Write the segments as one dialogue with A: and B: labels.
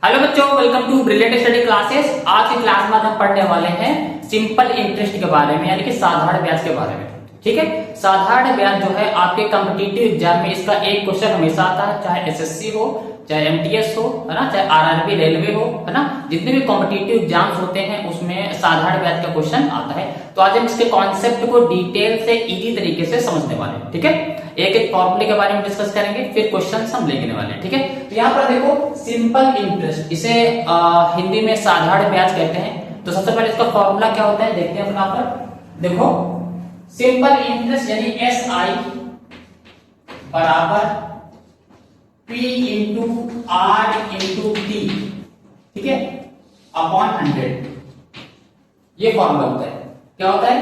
A: Hello बच्चों, welcome to brilliant study classes. आज की क्लास में हम पढ़ने वाले हैं सिंपल इंटरेस्ट के बारे में, यानी कि साधारण ब्याज के बारे में। ठीक है, साधारण ब्याज जो है आपके कॉम्पिटिटिव एग्जाम में इसका एक क्वेश्चन हमेशा आता है, चाहे एसएससी हो, चाहे एमटीएस हो, है ना, चाहे आरआरबी रेलवे हो, है ना, जितने भी कॉम्पिटिटिव एग्जाम्स होते हैं उसमें साधारण ब्याज का क्वेश्चन आता है। तो आज हम इसके कॉन्सेप्ट को डिटेल से इजी तरीके से समझने वाले हैं। ठीक है, एक एक फॉर्मूले के बारे में डिस्कस करेंगे, फिर क्वेश्चन हम लेने वाले हैं। ठीक है, तो यहाँ पर देखो सिंपल इंटरेस्ट, इसे हिंदी में साधारण ब्याज कहते हैं। तो सबसे पहले इसका फॉर्मूला क्या होता है देखते हैं। यहाँ पर देखो सिंपल इंटरेस्ट यानी एस आई बराबर P into R into T, ठीक है, अपॉन 100। ये फॉर्मूला होता है। क्या होता है?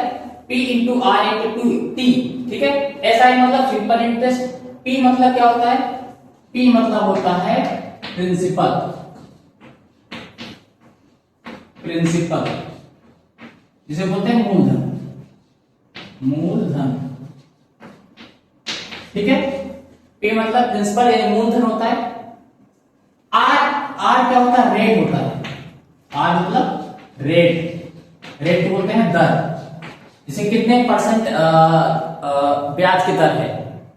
A: P into R into T. ठीक है, एस आई मतलब सिंपल इंटरेस्ट, P मतलब क्या होता है? P मतलब होता है प्रिंसिपल, प्रिंसिपल जिसे बोलते हैं मूलधन, मूलधन। ठीक है, P मतलब प्रिंसिपल यानी मूलधन होता है। R क्या होता है? रेट होता है। R मतलब रेट, रेट बोलते हैं दर, इसे कितने परसेंट ब्याज की दर है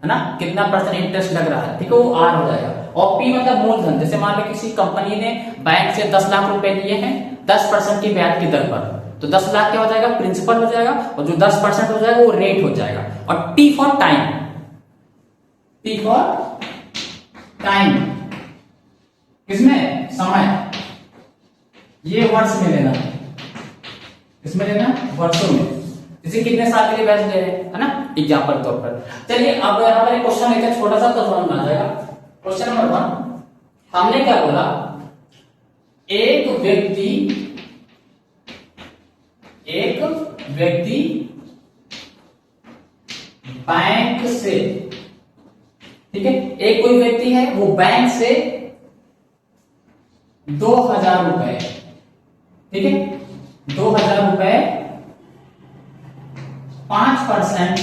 A: ना, कितना परसेंट इंटरेस्ट लग रहा है, ठीक है, वो आर हो जाएगा। और पी मतलब मूलधन, जैसे मान लो किसी कंपनी ने बैंक से 10 लाख रुपए लिए हैं 10% की ब्याज की दर पर, तो 10 लाख क्या हो जाएगा? प्रिंसिपल हो जाएगा, और जो 10% हो जाएगा वो रेट हो जाएगा। और T for time, T for time किसमें? समय। ये वर्ष में लेना, इसमें लेना वर्षों में। इसे कितने साल के लिए ब्याज ले रहे हैं, है ना, एग्जाम्पल के तौर पर। चलिए अब यहाँ पर एक क्वेश्चन लेते हैं छोटा सा, तो समझ में आ जाएगा। क्वेश्चन नंबर 1, हमने क्या बोला? एक व्यक्ति बैंक से, ठीक है, एक कोई व्यक्ति है वो बैंक से 2000 रुपए, ठीक है, 2000 रुपए 5%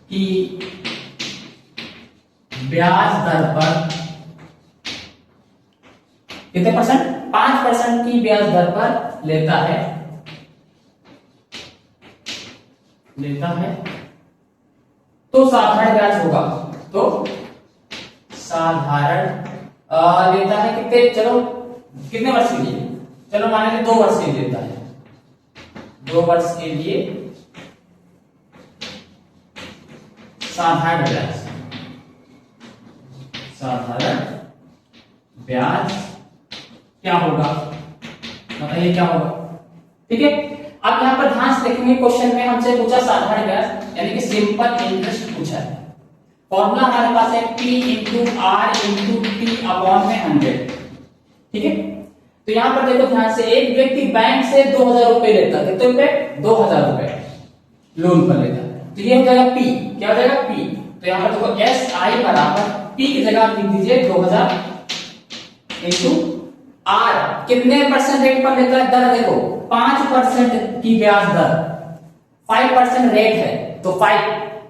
A: की ब्याज दर पर, कितने परसेंट? 5% की ब्याज दर पर लेता है, तो साधारण ब्याज होगा। तो साधारण लेता है कितने, चलो कितने वर्ष के लिए, चलो मान लीजिए 2 वर्ष के लिए लेता है, 2 वर्ष के लिए साधारण ब्याज, साधारण ब्याज क्या होगा, बताइए क्या होगा। ठीक है, अब यहां पर ध्यान से देखेंगे, क्वेश्चन में हमसे पूछा साधारण ब्याज यानी कि सिंपल इंटरेस्ट पूछा है। फॉर्मूला हमारे पास है P into R into T upon में 100। ठीक है, तो यहां पर देखो ध्यान से, एक व्यक्ति बैंक से 2000 रुपए लेता है, कितने रुपए? 2000 रुपए लोन पर लेता है, तो ये हो जाएगा P, क्या हो जाएगा? P। तो यहां पर देखो एस आई बराबर P की जगह आप लिख दीजिए 2000 इंटू आर, कितने परसेंट रेट पर लेता है? दर देखो 5% की ब्याज दर, 5% रेट है तो 5,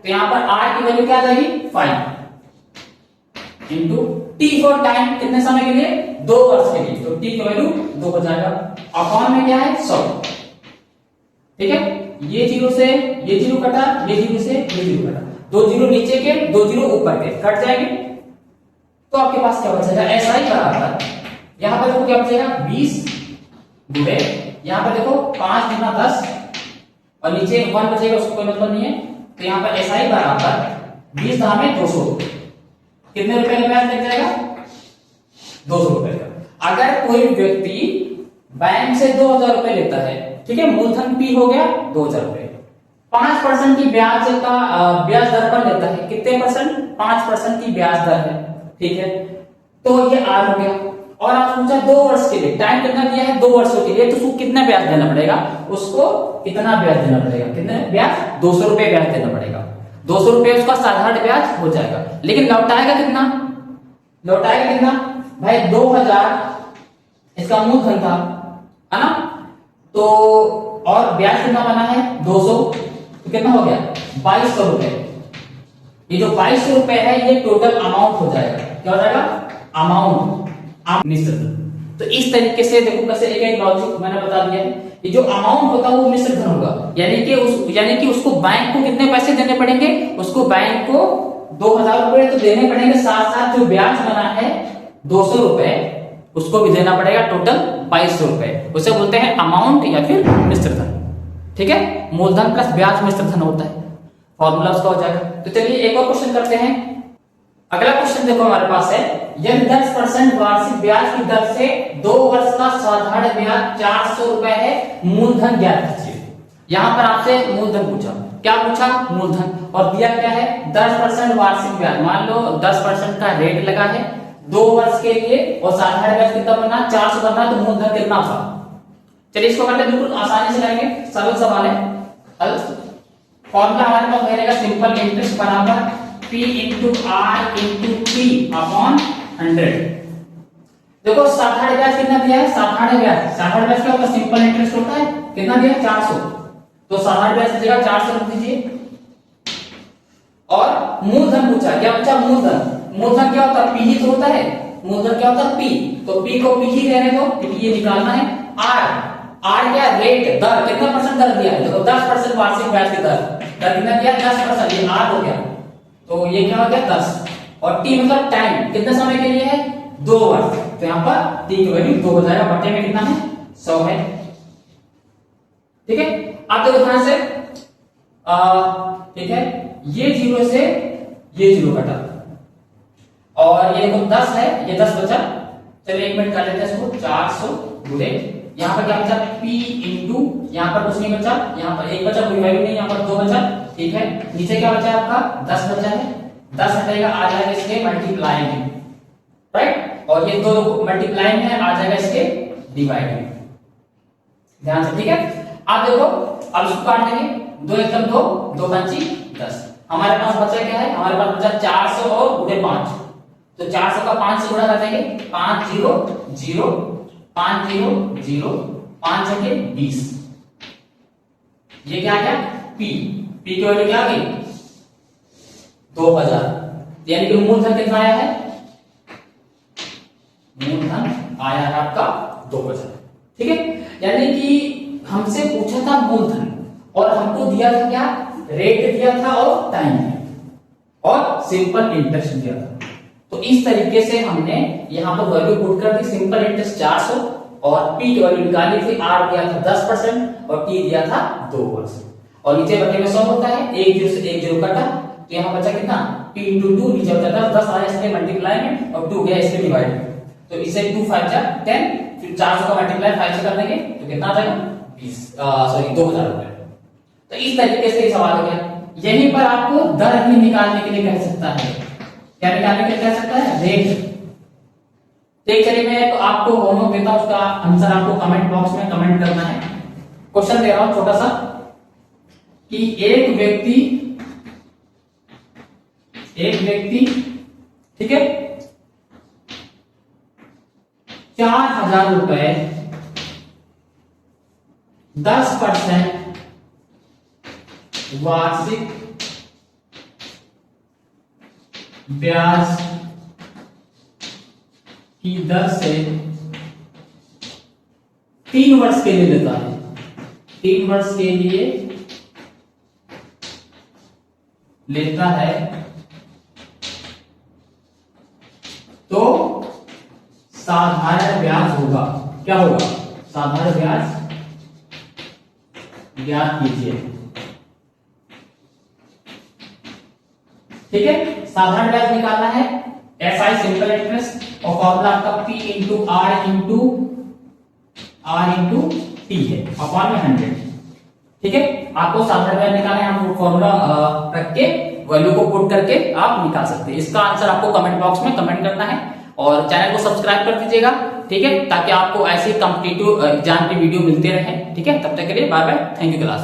A: तो यहां पर आर की वैल्यू क्या आ जाएगी? 5 इंटू टी फॉर टाइम, कितने समय के लिए? 2 वर्ष के लिए, तो टी की वैल्यू 2 हो जाएगा। अपॉन में क्या है? 100। ठीक है, ये जीरो से ये जीरो कटा, ये जीरो से ये जीरो कटा, 2 जीरो नीचे के 2 जीरो ऊपर के कट जाएंगे, तो आपके पास क्या बचेगा? एस आई बराबर, यहां पर देखो क्या बचेगा? 20 गुणे, यहां पर देखो 5 गुना 10 और नीचे 1 बचेगा, उसको कोई मतलब नहीं है। तो यहां पर एस आई बराबर 20 धामे 200, कितने रुपए का ब्याज लग जाएगा? 200 रुपए का। अगर कोई व्यक्ति बैंक से 2000 रुपए लेता है, ठीक है, मूलधन P हो गया 2000 रुपए, 5% की ब्याज का ब्याज दर पर लेता है, कितने परसेंट? 5% की ब्याज दर है, ठीक है, तो ये आर हो गया। और आप पूछा 2 वर्ष के लिए, टाइम कितना दिया है? 2 वर्षों के लिए, तो उसको कितना ब्याज देना पड़ेगा? उसको कितना ब्याज देना पड़ेगा? कितने ब्याज? 200 रुपए ब्याज देना पड़ेगा। 200 रुपए उसका साधारण ब्याज हो जाएगा, लेकिन लौटाएगा कितना? लौटाएगा कितना भाई? 2000 इसका मूलधन था, है ना, तो और ब्याज कितना बना है? 200, तो कितना हो गया? 2200 रुपए। ये जो 2200 रुपए है ये टोटल अमाउंट हो जाएगा। क्या हो जाएगा? अमाउंट। मिश्र धन। तो इस तरीके से देखो कैसे एक एक लॉजिक मैंने बता दिया है। ये जो अमाउंट होता है वो मिश्र धन होगा, यानी कि उसको बैंक को कितने पैसे देने पड़ेंगे, उसको बैंक को 2000 रुपए तो देने पड़ेंगे, साथ साथ जो ब्याज बना है 200 रुपए उसको भी देना पड़ेगा, टोटल 2200 रुपए। उसे बोलते हैं अमाउंट या फिर मिश्र धन। ठीक है, मूलधन प्लस ब्याज मिश्र धन होता है, फॉर्मूला उसका हो जाएगा। तो चलिए एक और क्वेश्चन करते हैं। अगला क्वेश्चन देखो हमारे पास है, यदि 10% वार्षिक ब्याज की दर से 2 वर्ष का साधारण ब्याज 400 रुपए है, मूलधन ज्ञात कीजिए। यहां पर आपसे मूलधन पूछा, क्या पूछा, मूलधन, और दिया क्या है 10% वार्षिक ब्याज। मान लो 10% का रेट लगा है 2 वर्ष के लिए और साधारण ब्याज कितना बनना, 400 बनना, तो मूलधन कितना था। चलिए इसको करते बिल्कुल आसानी से करेंगे, सरल सवाल है। फॉर्मूला हमारे पास रहेगा सिंपल इंटरेस्ट बराबर P into R into P upon 100। देखो साधारण ब्याज कितना दिया है, साधारण ब्याज क्या होता है, सिंपल इंटरेस्ट होता है, कितना दिया है 400, तो साधारण ब्याज की जगह 400 रख दीजिए। और मूलधन पूछा, क्या पूछा, मूलधन क्या होता है, P ही तो होता है, मूलधन क्या होता है P, तो P को P ही रहने दो, क्योंकि ये निकालना है। R क्या, रेट, दर, कितना परसेंट दर दिया है, देखो 10% वार्षिक ब्याज की दर कितना दिया, 10%, ये R हो गया, तो ये क्या हो गया 10, और T मतलब टाइम, कितने समय के लिए है, 2 वर्ष, तो यहाँ पर T की वैल्यू 2 हो जाएगा, बटे में कितना है 100 है। ठीक है, अब देखो ध्यान से, ठीक है, ये 0 से ये 0 कटा, और ये देखो 10 है, ये 10 बचा। चलिए 1 मिनट कर लेते हैं इसको, 400 गुणे, यहाँ पर क्या बचा P इंटू, यहाँ पर कुछ नहीं बचा, यहाँ पर 1 बचा, कोई वैल्यू नहीं, यहाँ पर 2 बचा। ठीक है, नीचे क्या बचा है आपका 10 बचा है, 10 हटेगा, आ जाएगा इसके मल्टीप्लाई में, राइट, और ये 2 मल्टीप्लाई में आ जाएगा इसके डिवाइड में, ध्यान से। ठीक है, आप देखो अब इसको काट देंगे, 2 एकदम 2, 2 पंची 10, हमारे पास बचा क्या है, हमारे पास बचा 400 और गुणे 5, तो 400 का 5 से गुणा कर देंगे, 5 0 0 5 0 0 5 छके 20, ये क्या आ गया P की वैल्यू क्या आ गई 2000, यानी कि मूलधन कितना आया है, मूलधन आया है आपका 2000। ठीक है, यानी कि हमसे पूछा था मूलधन और हमको दिया था क्या, रेट दिया था और टाइम और सिंपल इंटरेस्ट दिया था। तो इस तरीके से हमने यहां पर वैल्यू पुट कर दी, सिंपल इंटरेस्ट 400 और P की वैल्यू निकाली थी, R दिया था 10% और T दिया था 2 वर्ष, और नीचे बटे में 100 होता है, 1 0 से 1 0 कटा, तो यहाँ बचा कितना P इंटू 2, नीचे बचा 10 आया इसके मल्टीप्लाई में और 2 गया इसके डिवाइड में, तो इसे 2 5 जा 10, फिर 400 का मल्टीप्लाई 5 से कर देंगे तो कितना आ जाएगा 2000 रुपए। तो इस तरीके से सवाल हो गया। यहीं पर आपको दर भी निकालने के लिए कह सकता है, क्या निकालने के लिए कह सकता है, रेट। ठीक, चलिए मैं तो आपको होमवर्क देता हूं, उसका आंसर आपको कमेंट बॉक्स में कमेंट करना है। क्वेश्चन दे रहा हूं छोटा सा कि एक व्यक्ति ठीक है 4000 रुपए 10% वार्षिक ब्याज की दर से 3 वर्ष के लिए लेता है, 3 वर्ष के लिए लेता है, तो साधारण ब्याज होगा, क्या होगा, साधारण ब्याज ज्ञात कीजिए। ठीक है, साधारण ब्याज निकालना है, SI सिंपल इंटरेस्ट, और फॉर्मूला आपका P into R into T है, अपॉन में 100। ठीक है, आपको साधारण ब्याज निकालना है, हम फॉर्मूला रख के वैल्यू को पुट करके आप निकाल सकते हैं। इसका आंसर आपको कमेंट बॉक्स में कमेंट करना है और चैनल को सब्सक्राइब कर दीजिएगा। ठीक है, ताकि आपको ऐसे कॉम्पिटिटिव एग्जाम की वीडियो मिलते रहे। ठीक है, तब तक के लिए bye bye, thank you class.